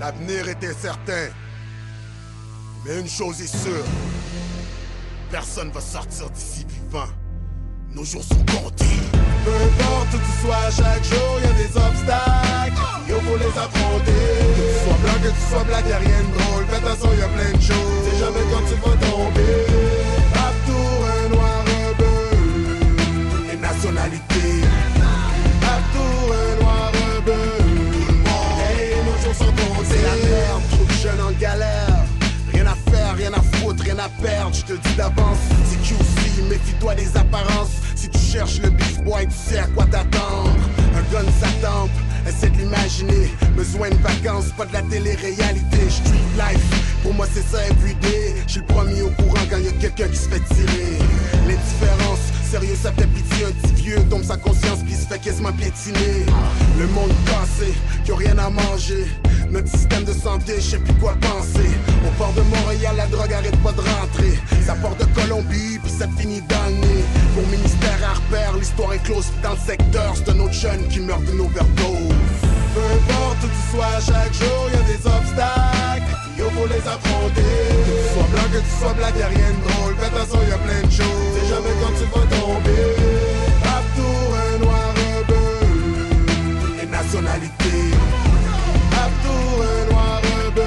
L'avenir était certain. Mais une chose est sûre, personne va sortir d'ici vivant. Nos jours sont comptés. Peu importe où tu sois, chaque jour y'a des obstacles. Yo, faut les affronter. Que tu sois blanc, que tu sois black, y'a rien de drôle. Fais attention, y'a plein de choses. C'est jamais quand tu vas tomber. Rap tour, un noir, un bleu. Les nationalités. Rap tour, un noir, un bleu. Hey, nos jours sont comptés. C'est la merde, trop de jeunes en galère. Rien à faire, rien à foutre, rien à perdre, je te le dis d'avance. C'est QC, méfie-toi des apparences. Si tu cherches le beef boy, tu sais à quoi t'attendre. Un gun ça tempe, essaie de l'imaginer. Besoin de vacances, pas de la télé-réalité. Street life, pour moi c'est ça everyday. Je suis le premier au courant quand y'a quelqu'un qui se fait tirer. L'indifférence, sérieux ça fait pitié. Un petit vieux tombe sa conscience puis se fait quasiment piétiner. Le monde cassé, qui a rien à manger. Notre système de santé, je sais plus quoi penser. Au port de Montréal, la drogue arrête pas de rentrer. Ça part de Colombie, puis ça finit dans le nez. Pour ministère à repère, l'histoire est close. Dans le secteur, c'est un autre jeune qui meurt d'une overdose. Peu importe où tu sois, chaque jour y'a des obstacles. Yo, faut les affronter. Que tu sois blanc, que tu sois black, y'a rien de drôle. Fais attention, y'a plein de choses. C'est jamais quand tu vas tomber. Rap tour, un noir, un bleu. Les nationalités. Rap tour, un noir, un bleu.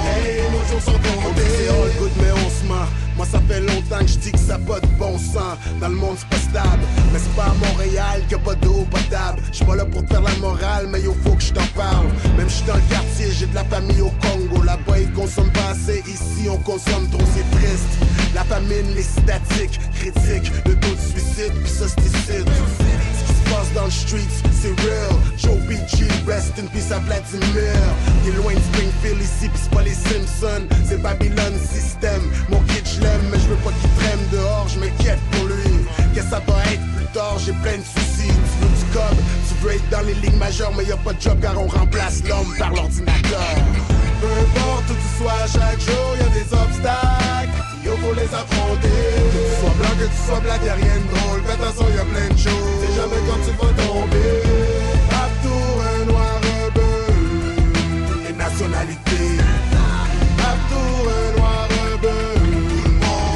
Hey, nos jours sont comptés. C'est all good mais on se ment. Moi ça fait longtemps que je dis que ça a pas de bon sens. Dans le monde c'est pas stable, mais c'est pas à Montréal qu'il y a pas d'eau potable. J'suis pas là pour te faire la morale, mais yo faut que je t'en parle. Même j'suis dans le quartier, j'ai de la famille au Congo. Là-bas ils consomment pas assez, ici on consomme trop, c'est triste. La famine, les statiques, critiques, le taux de suicide, pis ça c'est ici. Passe dans le streets, c'est real. Joe PG, rest in peace à Vladimir. T'es loin de Springfield ici, pis c'est pas les Simpsons. C'est Babylon System. Mon kid j'l'aime, mais j'veux pas qu'il traîne dehors. J'm'inquiète pour lui. Qu'est-ce que ça va être plus tard? J'ai plein de soucis. Tu veux du cob, tu veux être dans les ligues majeures, mais y'a pas de job car on remplace l'homme par l'ordinateur. Peu importe où tu sois, chaque jour y'a des obstacles. Yo, faut les affronter. Que tu sois blanc, que tu sois black, y'a rien de drôle. Fais attention, y'a plein de choses. C'est jamais quand tu vas tomber. Rap tour, un noir, un bleu. Les nationalités. Rap tour, un noir, un bleu.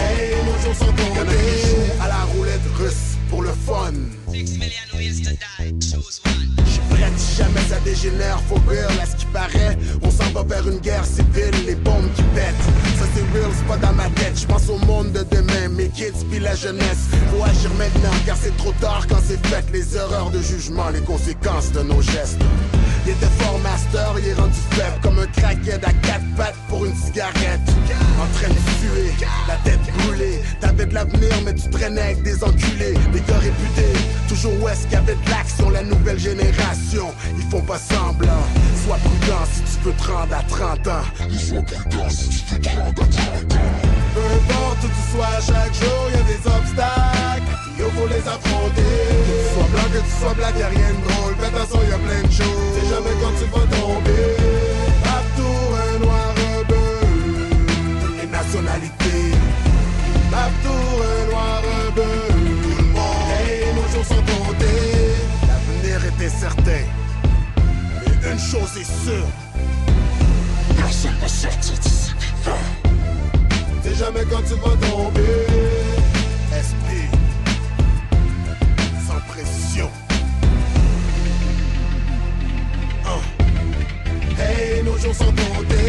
Hey, nos jours sont Y'en a qui comptés. jouent à la roulette russe pour le fun. 6 million ways to die. Choose one. J'suis prêt si jamais ça dégénère, for real. À ce qui paraît, on s'en va vers une guerre civile, les bombes qui pètent. Ça c'est real, c'est pas dans ma tête. J'pense au monde de demain, mes kids pis la jeunesse. Faut agir maintenant, car c'est trop tard quand c'est fait. Les erreurs de jugement, les conséquences de nos gestes. Il était fort master, il est rendu faible comme un crackhead à 4 pattes pour une cigarette. En train de suer, la tête brûlée. T'avais de l'avenir mais tu traînais avec des enculés. Des gars réputés, toujours ouest qui avaient de l'action. La nouvelle génération, ils font pas semblant. Sois prudent si tu veux te rendre à 30 ans. Sois prudent si tu veux te rendre à 30 ans. Peu importe où tu sois, chaque jour y'a des obstacles. Yo, faut les affronter. Que tu sois blanc, que tu sois black, y'a rien de drôle. Fais attention, y'a plein de choses. C'est jamais quand tu vas tomber. Rap tour, un noir, un bleu. Les nationalités. Rap tour, un noir, un bleu. Hey, nos jours sont comptés. L'avenir était certain. Mais une chose est sûre, personne va sortir d'ici vivant. C'est jamais quand tu vas tomber. SP, sans pression. Hey, nos jours sont comptés.